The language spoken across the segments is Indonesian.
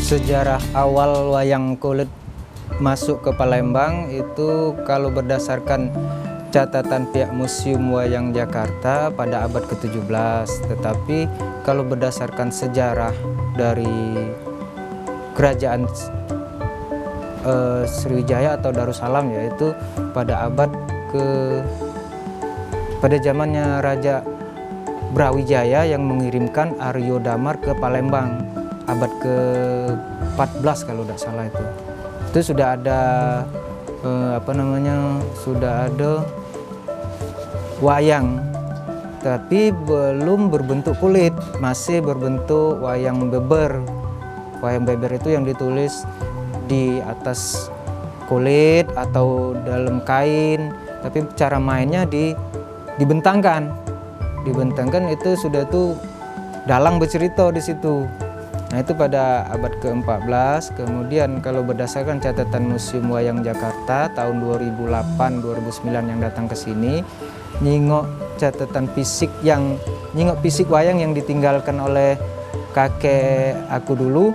Sejarah awal wayang kulit masuk ke Palembang itu kalau berdasarkan catatan pihak Museum Wayang Jakarta pada abad ke-17. Tetapi kalau berdasarkan sejarah dari kerajaan Sriwijaya atau Darussalam, yaitu pada pada zamannya Raja Brawijaya yang mengirimkan Aryo Damar ke Palembang abad ke-14 kalau tidak salah itu sudah ada sudah ada wayang, tapi belum berbentuk kulit, masih berbentuk wayang beber. Wayang beber itu yang ditulis di atas kulit atau dalam kain, tapi cara mainnya dibentangkan itu sudah tuh dalang bercerita di situ. Nah, itu pada abad ke-14. Kemudian kalau berdasarkan catatan Museum Wayang Jakarta tahun 2008-2009 yang datang ke sini, nyingok fisik wayang yang ditinggalkan oleh kakek aku dulu,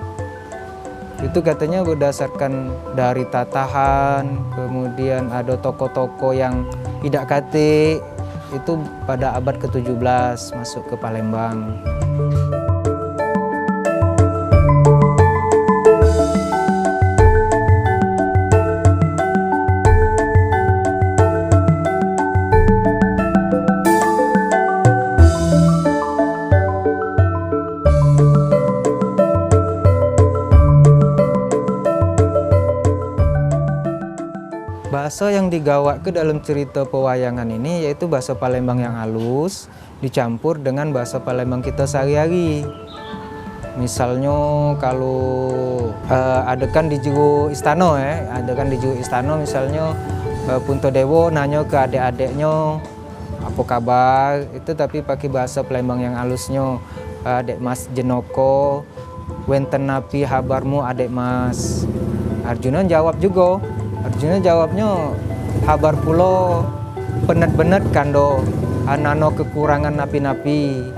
itu katanya berdasarkan dari tatahan, kemudian ada toko-toko yang tidak kate, itu pada abad ke-17 masuk ke Palembang. Bahasa yang digawak ke dalam cerita pewayangan ini yaitu bahasa Palembang yang halus dicampur dengan bahasa Palembang kita sehari-hari. Misalnya kalau adegan di jero istana misalnya Puntadewa nanya ke adik-adiknya apa kabar, itu tapi pakai bahasa Palembang yang halusnya. Adek Mas Jenoko, wenten napi habarmu adek Mas. Arjuna jawabnya habar pulo benet-benet kando anano kekurangan napi-napi.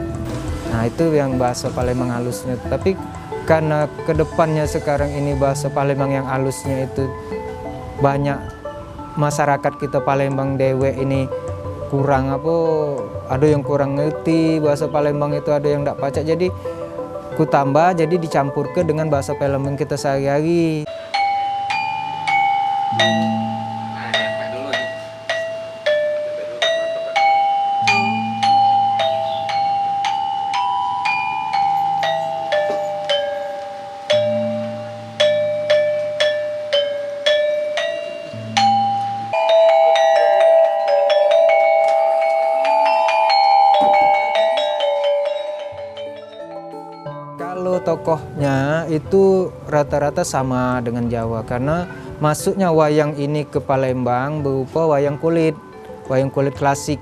Nah, itu yang bahasa Palembang halusnya. Tapi karena kedepannya sekarang ini bahasa Palembang yang halusnya itu banyak masyarakat kita Palembang dewe ini ada yang kurang ngerti bahasa Palembang itu, ada yang tidak pacak, jadi ku tambah jadi dicampur ke dengan bahasa Palembang kita sehari-hari. Kalau tokohnya itu rata-rata sama dengan Jawa, karena masuknya wayang ini ke Palembang berupa wayang kulit klasik.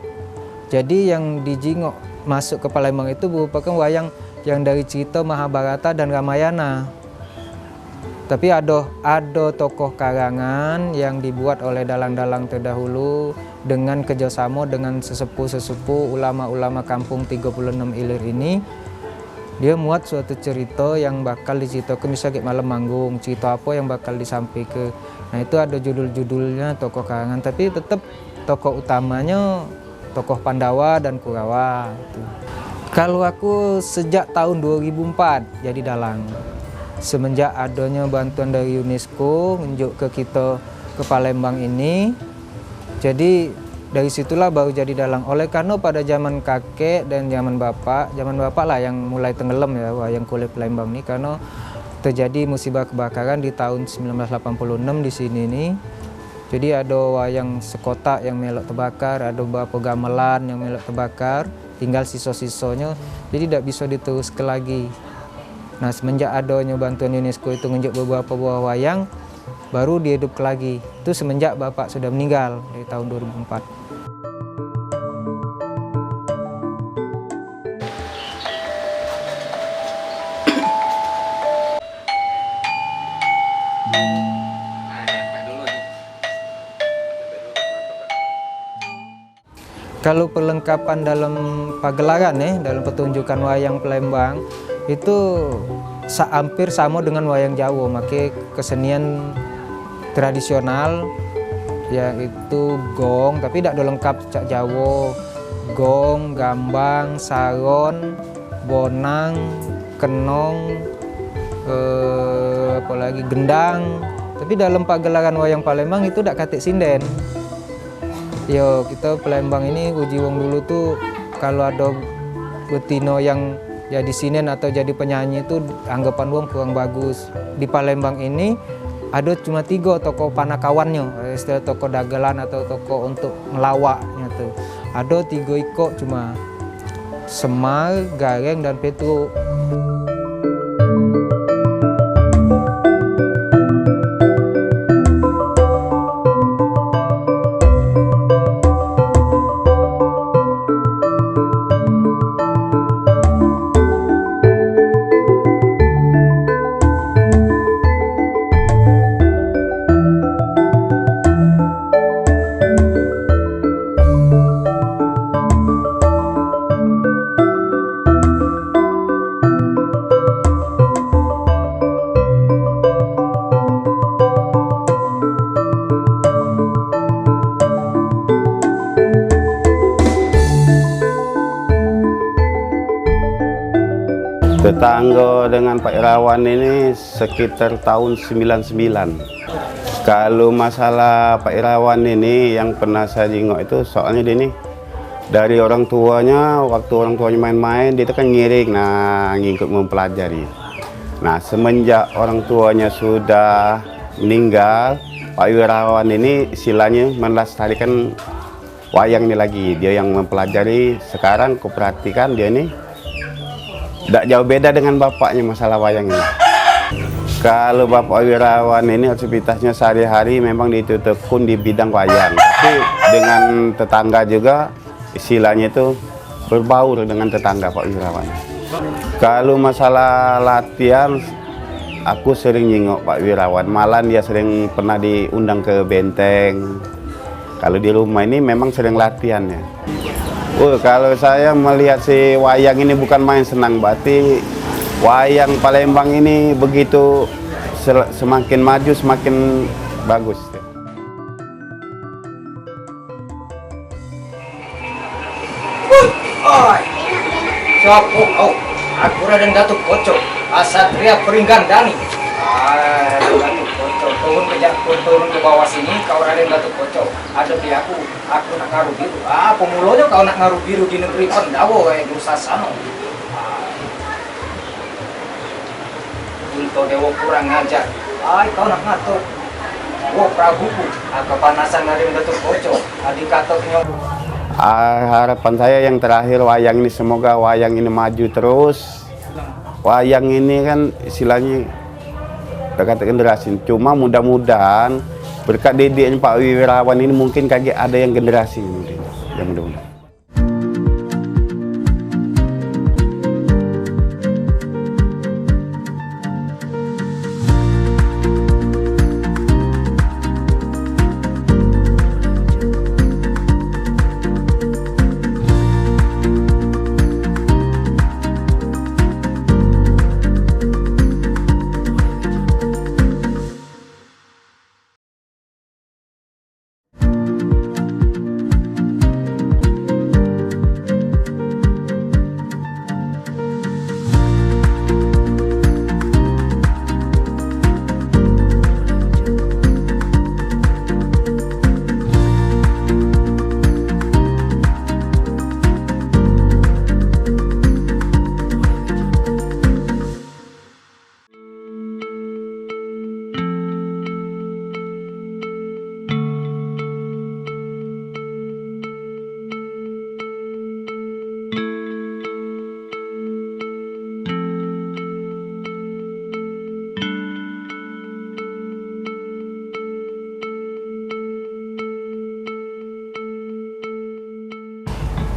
Jadi yang dijingok masuk ke Palembang itu merupakan wayang yang dari cerita Mahabharata dan Ramayana. Tapi ada tokoh karangan yang dibuat oleh dalang-dalang terdahulu dengan kerjasama dengan sesepuh-sesepuh ulama-ulama kampung 36 Ilir ini. Dia muat suatu cerita yang bakal diceritakan, misalnya kayak malam manggung, cerita apa yang bakal disampaikan. Nah, itu ada judul-judulnya tokoh karangan, tapi tetap tokoh utamanya tokoh Pandawa dan Kurawa. Kalau aku sejak tahun 2004 jadi dalang. Semenjak adanya bantuan dari UNESCO menunjuk ke kita ke Palembang ini, jadi dari situlah baru jadi dalang. Oleh karena pada zaman kakek dan zaman bapak lah yang mulai tenggelam ya wayang kulit Palembang ini, karena terjadi musibah kebakaran di tahun 1986 di sini nih. Jadi ada wayang sekotak yang melok terbakar, ada beberapa gamelan yang melok terbakar, tinggal sisa-sisanya, jadi tidak bisa diteruskan lagi. Nah, semenjak adanya bantuan UNESCO itu nunjuk beberapa buah wayang, baru dihidup lagi. Itu semenjak bapak sudah meninggal dari tahun 2004. Kalau perlengkapan dalam pagelaran dalam pertunjukan wayang Palembang itu hampir sama dengan wayang Jawa, make kesenian tradisional yaitu gong, tapi tidak lengkap cak Jawa, gong, gambang, saron, bonang, kenong, apalagi gendang. Tapi dalam pagelaran wayang Palembang itu tidak katik sinden. Yo, kita Palembang ini uji wong dulu tuh kalau ada betino yang jadi sinen atau jadi penyanyi itu anggapan wong kurang bagus. Di Palembang ini ada cuma 3 toko panakawannya, istilah toko dagelan atau toko untuk ngelawaknya tuh. Ada 3 iko cuma Semar, Gareng, dan Petro. Tetangga dengan Pak Irawan ini sekitar tahun 99. Kalau masalah Pak Irawan ini yang pernah saya jenguk itu soalnya dia ini dari orang tuanya, waktu orang tuanya main-main dia itu kan ngiring, ngikut mempelajari. Nah, semenjak orang tuanya sudah meninggal, Pak Irawan ini istilahnya melestarikan wayang ini lagi. Dia yang mempelajari. Sekarang kuperhatikan dia ini tidak jauh beda dengan bapaknya masalah wayang ini. Kalau Bapak Wirawan ini aktivitasnya sehari-hari memang ditekun di bidang wayang. Tapi dengan tetangga juga istilahnya itu berbaur dengan tetangga Pak Wirawan. Kalau masalah latihan, aku sering nyingok Pak Wirawan. Malah dia sering pernah diundang ke Benteng. Kalau di rumah ini memang sering latihan ya. Kalau saya melihat si wayang ini bukan main senang, berarti wayang Palembang ini begitu semakin maju semakin bagus. Siapa kau? Aku Raden Datuk Poco, Asatria Peringgandani. Datuk Poco, turun ke bawah sini, kau Raden Datuk Poco. Ada di aku nak ngaruh biru. Pemulanya kau nak ngaruh biru di negeri Pandawa kayak Dursasano. Untuk dewa kurang ngajar. Kau nak ngatur. Wah, Prabuku, kepanasan Raden Datuk Poco. Adik katoknya. Harapan saya yang terakhir wayang ini semoga wayang ini maju terus. Wayang ini kan istilahnya dekat generasi. Cuma mudah-mudahan berkat didiknya Pak Wirawan ini mungkin kaget ada yang generasi ini. Ya mudah-mudahan.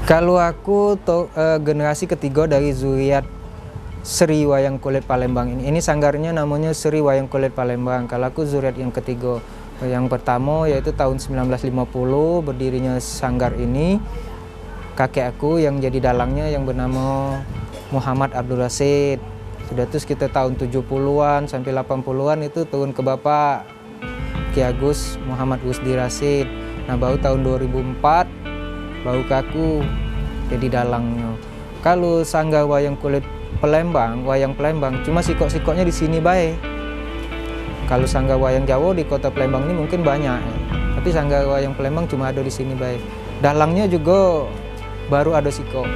Kalau aku generasi ketiga dari zuriat Sri Wayang Kulit Palembang ini sanggarnya namanya Sri Wayang Kulit Palembang. Kalau aku zuriat yang ketiga, yang pertama yaitu tahun 1950 berdirinya sanggar ini. Kakek aku yang jadi dalangnya yang bernama Muhammad Abdul Rasid. Sudah itu sekitar tahun 70-an sampai 80-an itu turun ke Bapak Ki Agus Muhammad Gusdi Rasid. Nah baru tahun 2004 baru ke aku jadi dalangnya. Kalau sanggar wayang kulit Palembang, wayang Palembang cuma sikok-sikoknya di sini baik. Kalau sanggar wayang Jawa di kota Palembang ini mungkin banyak, tapi sanggar wayang Palembang cuma ada di sini baik. Dalangnya juga baru ada sikok.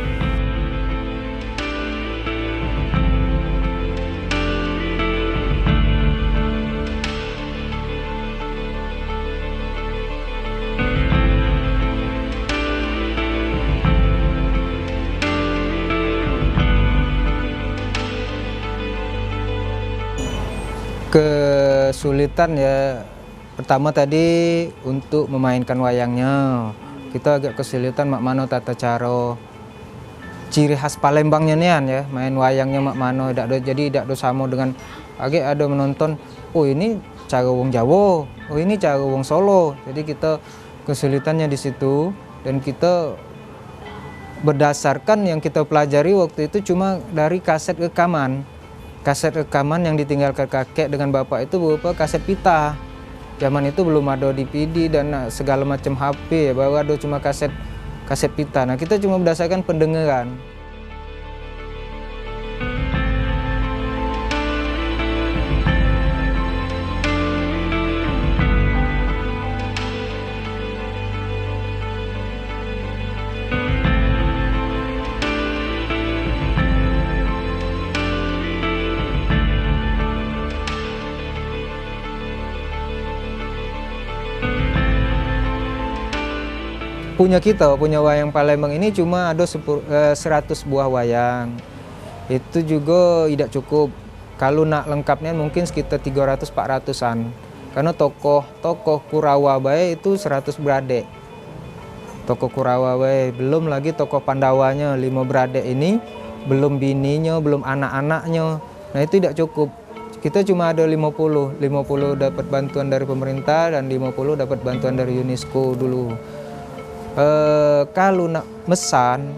Kesulitan ya, pertama tadi untuk memainkan wayangnya kita agak kesulitan mak mano tata cara ciri khas Palembangnya nian ya, main wayangnya mak mano jadi tidak sama dengan agak ada menonton, oh ini cara wong Jawa, oh ini cara wong Solo. Jadi kita kesulitannya di situ, dan kita berdasarkan yang kita pelajari waktu itu cuma dari kaset rekaman. Kaset rekaman yang ditinggalkan kakek dengan bapak itu berupa kaset pita. Zaman itu belum ada DVD dan segala macam HP ya, baru ada cuma kaset pita. Nah kita cuma berdasarkan pendengaran. Punya wayang Palembang ini cuma ada 100 buah wayang. Itu juga tidak cukup. Kalau nak lengkapnya mungkin sekitar 300-400-an. Karena tokoh Kurawa bae itu 100 beradik. Tokoh Kurawa bae, belum lagi tokoh Pandawanya 5 beradik ini, belum bininya, belum anak-anaknya. Nah itu tidak cukup. Kita cuma ada 50 dapat bantuan dari pemerintah dan 50 dapat bantuan dari UNESCO dulu. Kalau nak mesan,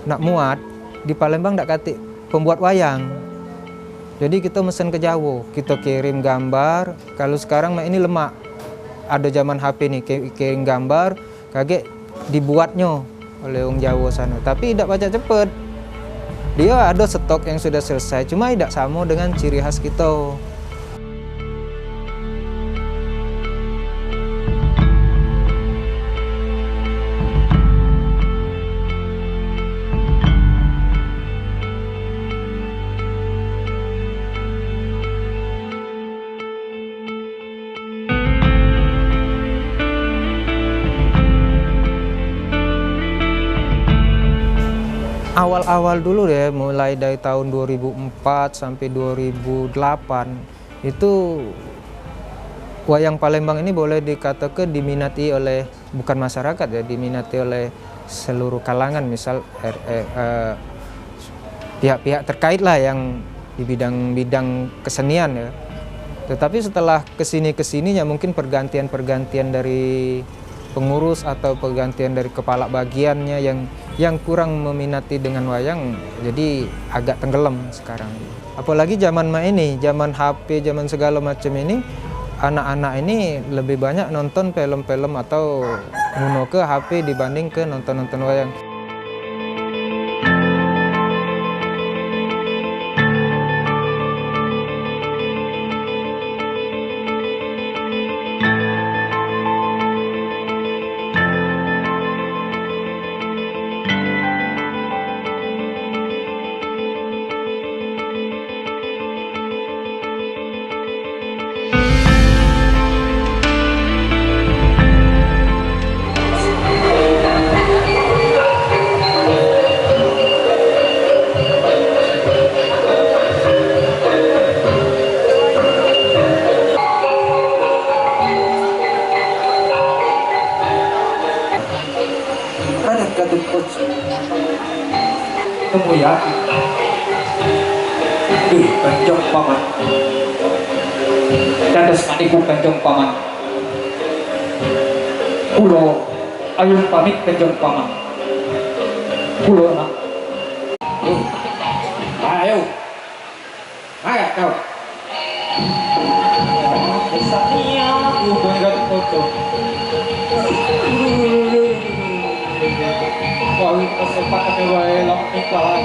nak muat di Palembang tak katik pembuat wayang. Jadi kita mesen ke Jawa, kita kirim gambar. Kalau sekarang ini lemak, ada zaman HP nih, kirim gambar, kaget dibuatnya oleh orang Jawa sana. Tapi tidak baca cepet. Dia ada stok yang sudah selesai, cuma tidak sama dengan ciri khas kita. Awal-awal dulu ya, mulai dari tahun 2004 sampai 2008 itu wayang Palembang ini boleh dikatakan diminati oleh bukan masyarakat ya, diminati oleh seluruh kalangan, misal pihak-pihak terkait lah yang di bidang kesenian ya. Tetapi setelah kesininya mungkin pergantian dari pengurus atau pergantian dari kepala bagiannya yang kurang meminati dengan wayang, jadi agak tenggelam sekarang. Apalagi zaman HP, zaman segala macam ini, anak-anak ini lebih banyak nonton film-film atau nguno ke HP dibanding ke nonton wayang. Temu ya. Kanjeng Paman. Dados maniku Kanjeng Paman. Kula ayun pamit Kanjeng Paman. Kula nak. Ayo. kau. Besarnya bukan gak foto. Wah, kesempatan kembali lama nikah.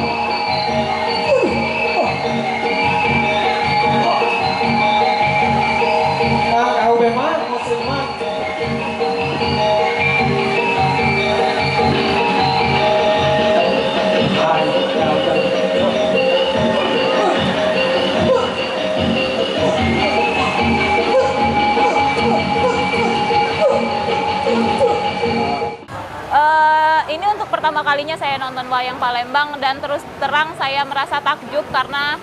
Kau memang musliman. Ini untuk pertama kalinya saya nonton wayang Palembang dan terus terang saya merasa takjub karena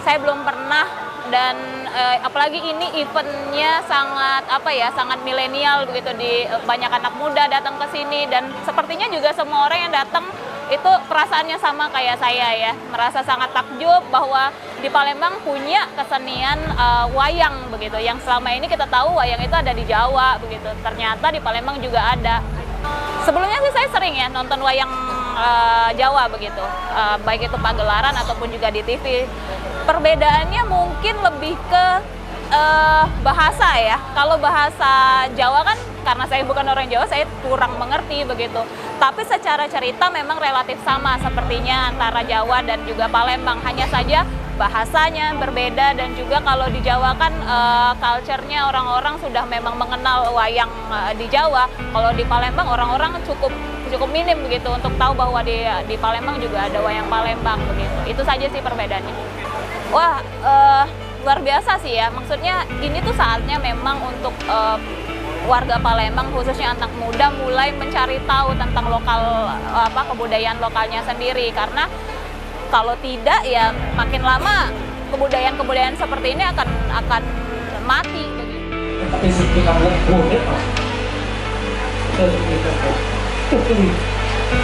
saya belum pernah dan apalagi ini eventnya sangat sangat milenial begitu di banyak anak muda datang ke sini dan sepertinya juga semua orang yang datang itu perasaannya sama kayak saya ya, merasa sangat takjub bahwa di Palembang punya kesenian wayang begitu yang selama ini kita tahu wayang itu ada di Jawa begitu, ternyata di Palembang juga ada. Sebelumnya sih saya sering ya nonton wayang Jawa begitu, baik itu pagelaran ataupun juga di TV. Perbedaannya mungkin lebih ke bahasa ya. Kalau bahasa Jawa kan karena saya bukan orang Jawa, saya kurang mengerti begitu. Tapi secara cerita memang relatif sama sepertinya antara Jawa dan juga Palembang. Hanya saja bahasanya berbeda dan juga kalau di Jawa kan culture-nya orang-orang sudah memang mengenal wayang di Jawa. Kalau di Palembang orang-orang cukup minim begitu untuk tahu bahwa di Palembang juga ada wayang Palembang begitu. Itu saja sih perbedaannya. Wah, luar biasa sih ya. Maksudnya ini tuh saatnya memang untuk warga Palembang khususnya anak muda mulai mencari tahu tentang kebudayaan lokalnya sendiri karena kalau tidak ya makin lama kebudayaan seperti ini akan mati begitu. Tapi sekitar boleh mas.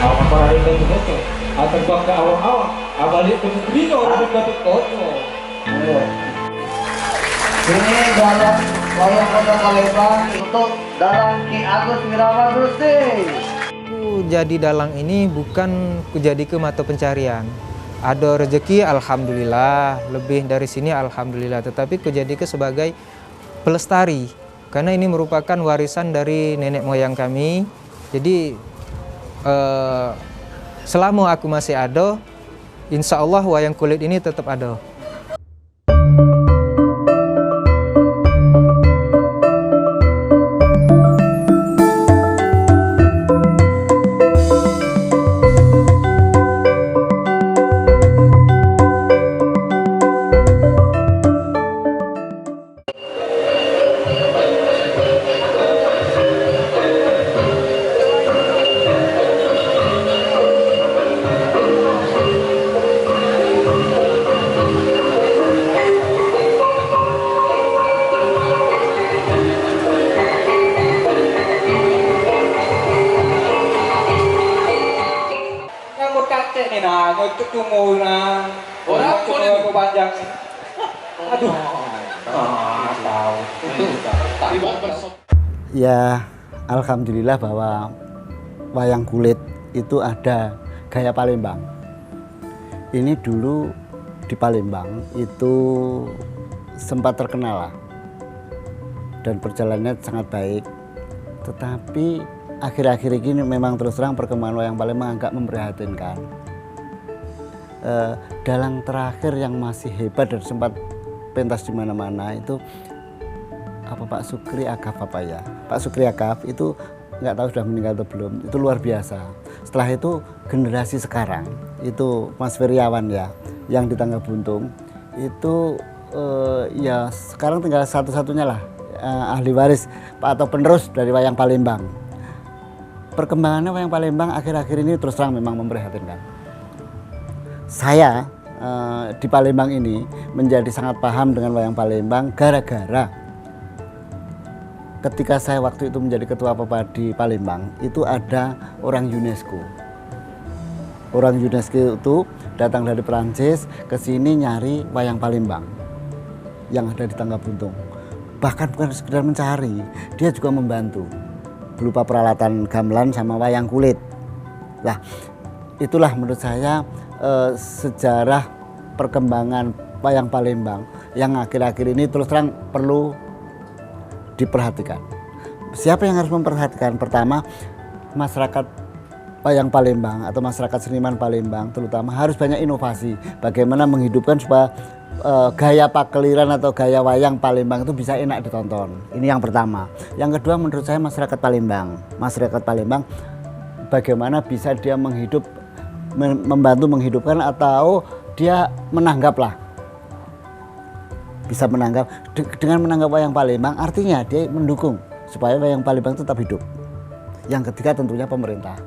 Awak para itu foto. Atau bangga awak-awak. Abalik itu orang dapat foto. Ini wayang Kota Palembang untuk Dalang Ki Agus Wirawan Rusdi. Ku jadi dalang ini bukan ku jadi ke mata pencarian. Ada rezeki alhamdulillah, lebih dari sini alhamdulillah, tetapi ku jadi ke sebagai pelestari karena ini merupakan warisan dari nenek moyang kami. Jadi selama aku masih ada, insya Allah wayang kulit ini tetap ada. Ngikut umur na. Orang boleh panjang. Aduh. Tahu. Ya, alhamdulillah bahwa wayang kulit itu ada gaya Palembang. Ini dulu di Palembang itu sempat terkenal lah. Dan perjalanannya sangat baik. Tetapi akhir-akhir ini memang terus terang perkembangan wayang Palembang agak memprihatinkan. Dalang terakhir yang masih hebat dan sempat pentas di mana-mana itu Pak Sukri Akaf ya. Pak Sukri Akaf itu nggak tahu sudah meninggal atau belum. Itu luar biasa. Setelah itu generasi sekarang itu Mas Wiryawan ya, yang di Tangga Buntung itu ya sekarang tinggal satu-satunya lah ahli waris atau penerus dari wayang Palembang. Perkembangannya wayang Palembang akhir-akhir ini terus terang memang memprihatinkan. Saya di Palembang ini menjadi sangat paham dengan wayang Palembang gara-gara ketika saya waktu itu menjadi ketua Pepadi Palembang itu ada orang UNESCO. Orang UNESCO itu datang dari Perancis ke sini nyari wayang Palembang yang ada di Tangga Buntung. Bahkan bukan sekedar mencari, dia juga membantu berupa peralatan gamelan sama wayang kulit. Lah, itulah menurut saya sejarah perkembangan wayang Palembang yang akhir-akhir ini terus terang perlu diperhatikan. Siapa yang harus memperhatikan? Pertama, masyarakat wayang Palembang atau masyarakat seniman Palembang terutama harus banyak inovasi. Bagaimana menghidupkan supaya gaya pakeliran atau gaya wayang Palembang itu bisa enak ditonton. Ini yang pertama. Yang kedua, menurut saya masyarakat Palembang bagaimana bisa dia membantu menghidupkan atau dia bisa menanggap dengan menanggap wayang Palembang, artinya dia mendukung supaya wayang Palembang tetap hidup. Yang ketiga tentunya pemerintah.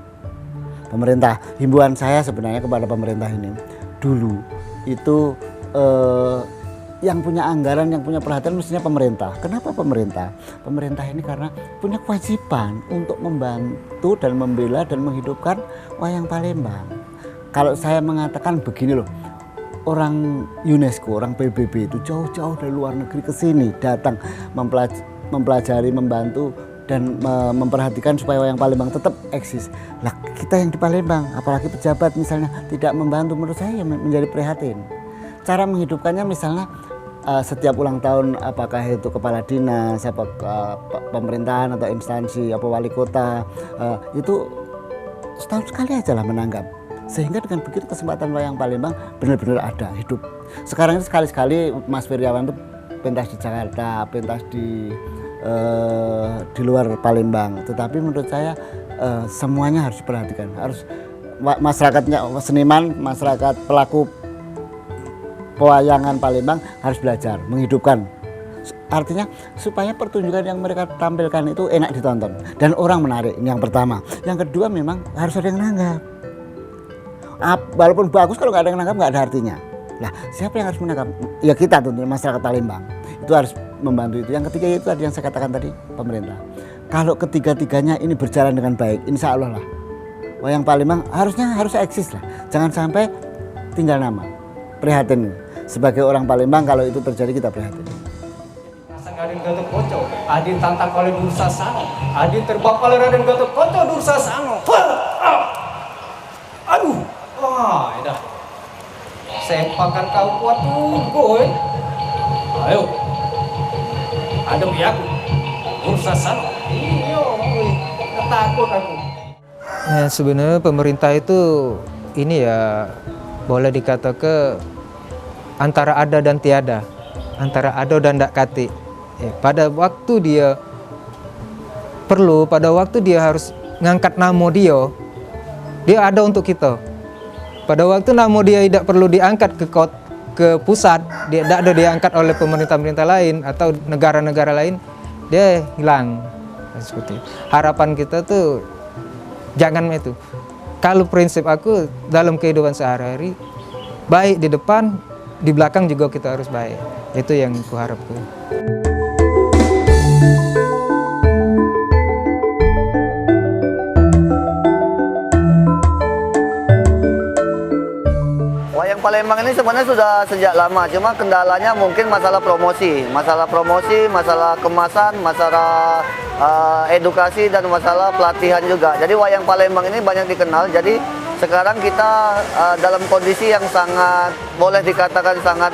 Himbauan saya sebenarnya kepada pemerintah ini, dulu itu yang punya anggaran, yang punya perhatian mestinya pemerintah. Kenapa pemerintah? Pemerintah ini karena punya kewajiban untuk membantu dan membela dan menghidupkan wayang Palembang. Kalau saya mengatakan begini loh, orang UNESCO, orang PBB itu jauh-jauh dari luar negeri ke sini datang mempelajari, membantu dan memperhatikan supaya wayang Palembang tetap eksis. Lah kita yang di Palembang, apalagi pejabat misalnya tidak membantu, menurut saya menjadi prihatin. Cara menghidupkannya misalnya setiap ulang tahun, apakah itu kepala dinas, pemerintahan atau instansi, wali kota, itu setahun sekali aja lah menanggap. Sehingga dengan begitu kesempatan wayang Palembang benar-benar ada, hidup. Sekarang ini sekali-sekali Mas Wiryawan itu pentas di Jakarta, pentas di luar Palembang. Tetapi menurut saya semuanya harus diperhatikan. Harus masyarakatnya, seniman, masyarakat pelaku pewayangan Palembang harus belajar menghidupkan. Artinya supaya pertunjukan yang mereka tampilkan itu enak ditonton dan orang menarik. Ini yang pertama. Yang kedua, memang harus ada yang nanggap. Walaupun bagus, kalau nggak ada yang nanggap nggak ada artinya. Nah, siapa yang harus menangkap? Ya kita tentunya, masyarakat Palembang. Itu harus membantu itu. Yang ketiga itu tadi yang saya katakan tadi, pemerintah. Kalau ketiga-tiganya ini berjalan dengan baik, insya Allah lah wayang Palembang harus eksis lah. Jangan sampai tinggal nama. Prihatin. Sebagai orang Palembang, kalau itu terjadi kita prihatin. Pasang Raden Gatotkaca, Adin tantang oleh Dursasana, Adin terbang oleh Raden Gatotkaca, Dursasana. Aduh, wah, dah. Sempakan kau kuat tuh, ayo, ada aku, Dursasana. Iya, takut aku. Ya, sebenarnya pemerintah itu ini ya boleh dikatakan antara ada dan tiada, antara ada dan tidak kati. Pada waktu dia perlu, pada waktu dia harus ngangkat nama dia ada untuk kita. Pada waktu nama dia tidak perlu diangkat ke pusat, dia tidak ada diangkat oleh pemerintah-pemerintah lain atau negara-negara lain, dia hilang. Seperti harapan kita tuh jangan itu. Kalau prinsip aku dalam kehidupan sehari-hari, baik di depan, di belakang juga kita harus baik. Itu yang kuharapkan. Wayang Palembang ini sebenarnya sudah sejak lama, cuma kendalanya mungkin masalah promosi, masalah kemasan, masalah edukasi dan masalah pelatihan juga. Jadi wayang Palembang ini banyak dikenal. Jadi sekarang kita dalam kondisi yang sangat boleh dikatakan sangat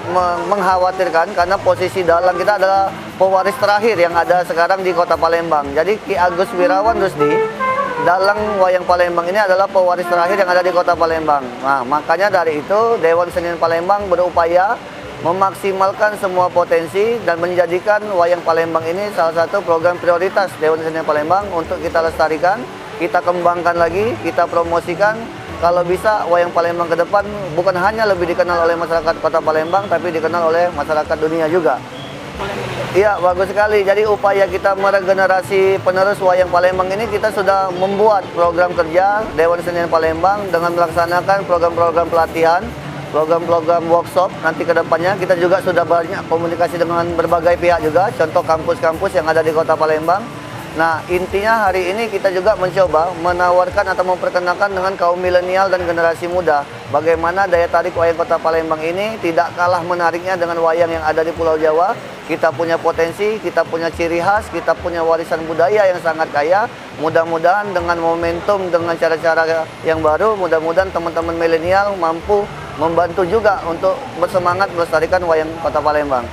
mengkhawatirkan karena posisi dalang kita adalah pewaris terakhir yang ada sekarang di Kota Palembang. Jadi Ki Agus Wirawan Rusdi, dalang wayang Palembang ini adalah pewaris terakhir yang ada di Kota Palembang. Nah, makanya dari itu Dewan Seniman Palembang berupaya memaksimalkan semua potensi dan menjadikan wayang Palembang ini salah satu program prioritas Dewan Seniman Palembang untuk kita lestarikan, kita kembangkan lagi, kita promosikan. Kalau bisa wayang Palembang ke depan bukan hanya lebih dikenal oleh masyarakat Kota Palembang, tapi dikenal oleh masyarakat dunia juga. Iya, bagus sekali. Jadi upaya kita meregenerasi penerus wayang Palembang ini, kita sudah membuat program kerja Dewan Seniman Palembang dengan melaksanakan program-program pelatihan, program-program workshop. Nanti ke depannya kita juga sudah banyak komunikasi dengan berbagai pihak juga, contoh kampus-kampus yang ada di Kota Palembang. Nah, intinya hari ini kita juga mencoba menawarkan atau memperkenalkan dengan kaum milenial dan generasi muda bagaimana daya tarik wayang Kota Palembang ini tidak kalah menariknya dengan wayang yang ada di Pulau Jawa. Kita punya potensi, kita punya ciri khas, kita punya warisan budaya yang sangat kaya. Mudah-mudahan dengan momentum, dengan cara-cara yang baru, mudah-mudahan teman-teman milenial mampu membantu juga untuk bersemangat melestarikan wayang Kota Palembang.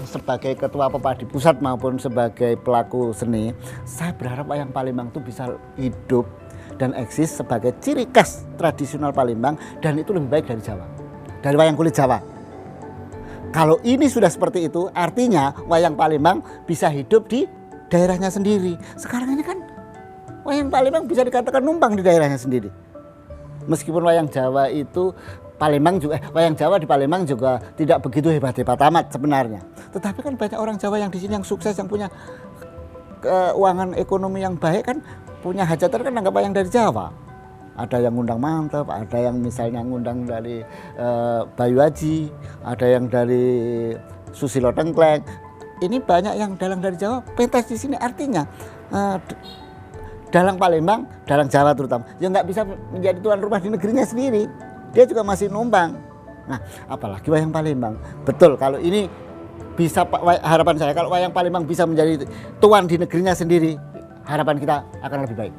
Sebagai ketua Pepadi Pusat maupun sebagai pelaku seni, saya berharap wayang Palembang itu bisa hidup dan eksis sebagai ciri khas tradisional Palembang, dan itu lebih baik dari Jawa, dari wayang kulit Jawa. Kalau ini sudah seperti itu, artinya wayang Palembang bisa hidup di daerahnya sendiri. Sekarang ini kan wayang Palembang bisa dikatakan numpang di daerahnya sendiri. Meskipun wayang Jawa itu wayang Jawa di Palembang juga tidak begitu hebat-hebat amat sebenarnya. Tetapi kan banyak orang Jawa yang di sini yang sukses, yang punya keuangan ekonomi yang baik, kan punya hajatan kan anggap wayang dari Jawa. Ada yang ngundang Mantep, ada yang misalnya ngundang dari Bayu Haji, ada yang dari Susilo Tengkleng. Ini banyak yang dalang dari Jawa pentas di sini, artinya dalang Palembang, dalang Jawa terutama, ya nggak bisa menjadi tuan rumah di negerinya sendiri. Dia juga masih numpang. Nah, apalagi wayang Palembang. Betul, kalau ini bisa, harapan saya kalau wayang Palembang bisa menjadi tuan di negerinya sendiri, harapan kita akan lebih baik.